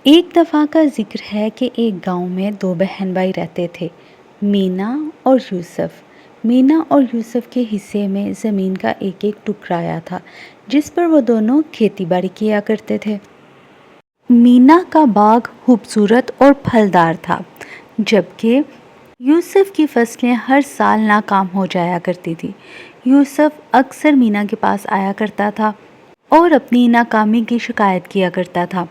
ایک دفعہ کا ذکر ہے کہ ایک گاؤں میں دو بہن بھائی رہتے تھے، مینا اور یوسف۔ مینا اور یوسف کے حصے میں زمین کا ایک ایک ٹکڑا آیا تھا جس پر وہ دونوں کھیتی باڑی کیا کرتے تھے۔ مینا کا باغ خوبصورت اور پھلدار تھا، جبکہ یوسف کی فصلیں ہر سال ناکام ہو جایا کرتی تھی۔ یوسف اکثر مینا کے پاس آیا کرتا تھا اور اپنی ناکامی کی شکایت کیا کرتا تھا۔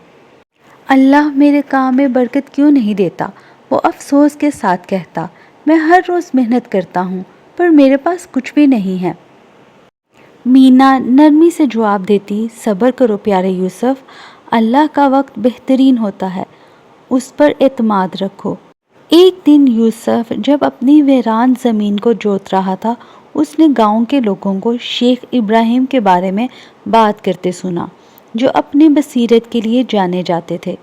اللہ میرے کام میں برکت کیوں نہیں دیتا؟ وہ افسوس کے ساتھ کہتا۔ میں ہر روز محنت کرتا ہوں پر میرے پاس کچھ بھی نہیں ہے۔ مینا نرمی سے جواب دیتی، صبر کرو پیارے یوسف، اللہ کا وقت بہترین ہوتا ہے، اس پر اعتماد رکھو۔ ایک دن یوسف جب اپنی ویران زمین کو جوت رہا تھا، اس نے گاؤں کے لوگوں کو شیخ ابراہیم کے بارے میں بات کرتے سنا، جو اپنی بصیرت کے لیے جانے جاتے تھے۔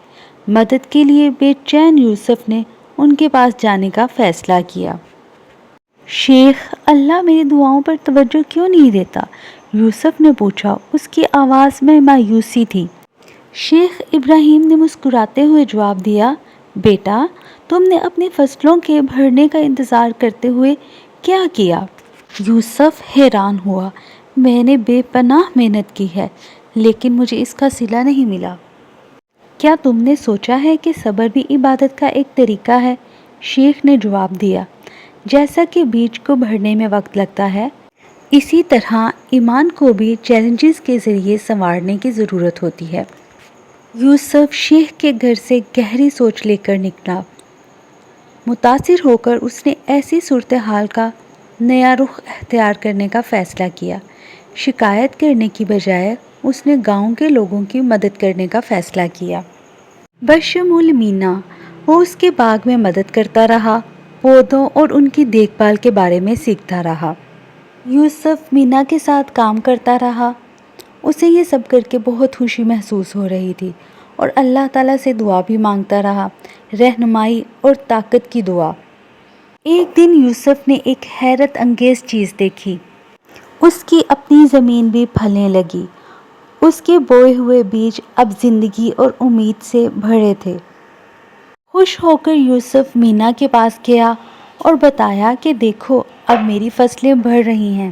مدد کے لیے بے چین یوسف نے ان کے پاس جانے کا فیصلہ کیا۔ شیخ، اللہ میری دعاؤں پر توجہ کیوں نہیں دیتا؟ یوسف نے پوچھا۔ اس کی آواز میں مایوسی تھی۔ شیخ ابراہیم نے مسکراتے ہوئے جواب دیا، بیٹا، تم نے اپنی فصلوں کے بھرنے کا انتظار کرتے ہوئے کیا کیا؟ یوسف حیران ہوا۔ میں نے بے پناہ محنت کی ہے لیکن مجھے اس کا صلہ نہیں ملا۔ کیا تم نے سوچا ہے کہ صبر بھی عبادت کا ایک طریقہ ہے؟ شیخ نے جواب دیا، جیسا کہ بیج کو بڑھنے میں وقت لگتا ہے، اسی طرح ایمان کو بھی چیلنجز کے ذریعے سنوارنے کی ضرورت ہوتی ہے۔ یوسف شیخ کے گھر سے گہری سوچ لے کر نکلا۔ متاثر ہو کر اس نے ایسی صورتحال کا نیا رخ اختیار کرنے کا فیصلہ کیا۔ شکایت کرنے کی بجائے اس نے گاؤں کے لوگوں کی مدد کرنے کا فیصلہ کیا۔ بشمول مینا، وہ اس کے باغ میں مدد کرتا رہا، پودوں اور ان کی دیکھ بھال کے بارے میں سیکھتا رہا۔ یوسف مینا کے ساتھ کام کرتا رہا۔ اسے یہ سب کر کے بہت خوشی محسوس ہو رہی تھی اور اللہ تعالیٰ سے دعا بھی مانگتا رہا، رہنمائی اور طاقت کی دعا۔ ایک دن یوسف نے ایک حیرت انگیز چیز دیکھی۔ اس کی اپنی زمین بھی پھلنے لگی۔ اس کے بوئے ہوئے بیج اب زندگی اور امید سے بھرے تھے۔ خوش ہو کر یوسف مینا کے پاس گیا اور بتایا کہ دیکھو، اب میری فصلیں بڑھ رہی ہیں۔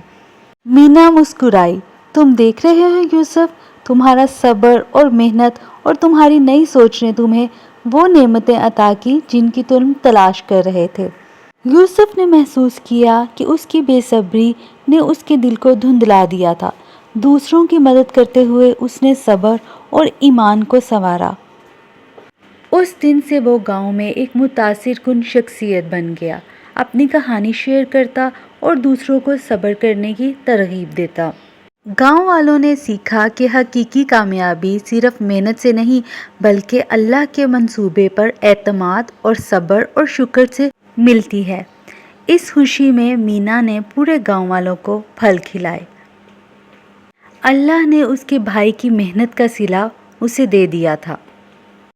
مینا مسکرائی، تم دیکھ رہے ہو یوسف، تمہارا صبر اور محنت اور تمہاری نئی سوچ نے تمہیں وہ نعمتیں عطا کی جن کی تم تلاش کر رہے تھے۔ یوسف نے محسوس کیا کہ اس کی بے صبری نے اس کے دل کو دھندلا دیا تھا۔ دوسروں کی مدد کرتے ہوئے اس نے صبر اور ایمان کو سنوارا۔ اس دن سے وہ گاؤں میں ایک متاثر کن شخصیت بن گیا، اپنی کہانی شیئر کرتا اور دوسروں کو صبر کرنے کی ترغیب دیتا۔ گاؤں والوں نے سیکھا کہ حقیقی کامیابی صرف محنت سے نہیں بلکہ اللہ کے منصوبے پر اعتماد اور صبر اور شکر سے ملتی ہے۔ اس خوشی میں مینا نے پورے گاؤں والوں کو پھل کھلائے۔ اللہ نے اس کے بھائی کی محنت کا صلہ اسے دے دیا تھا۔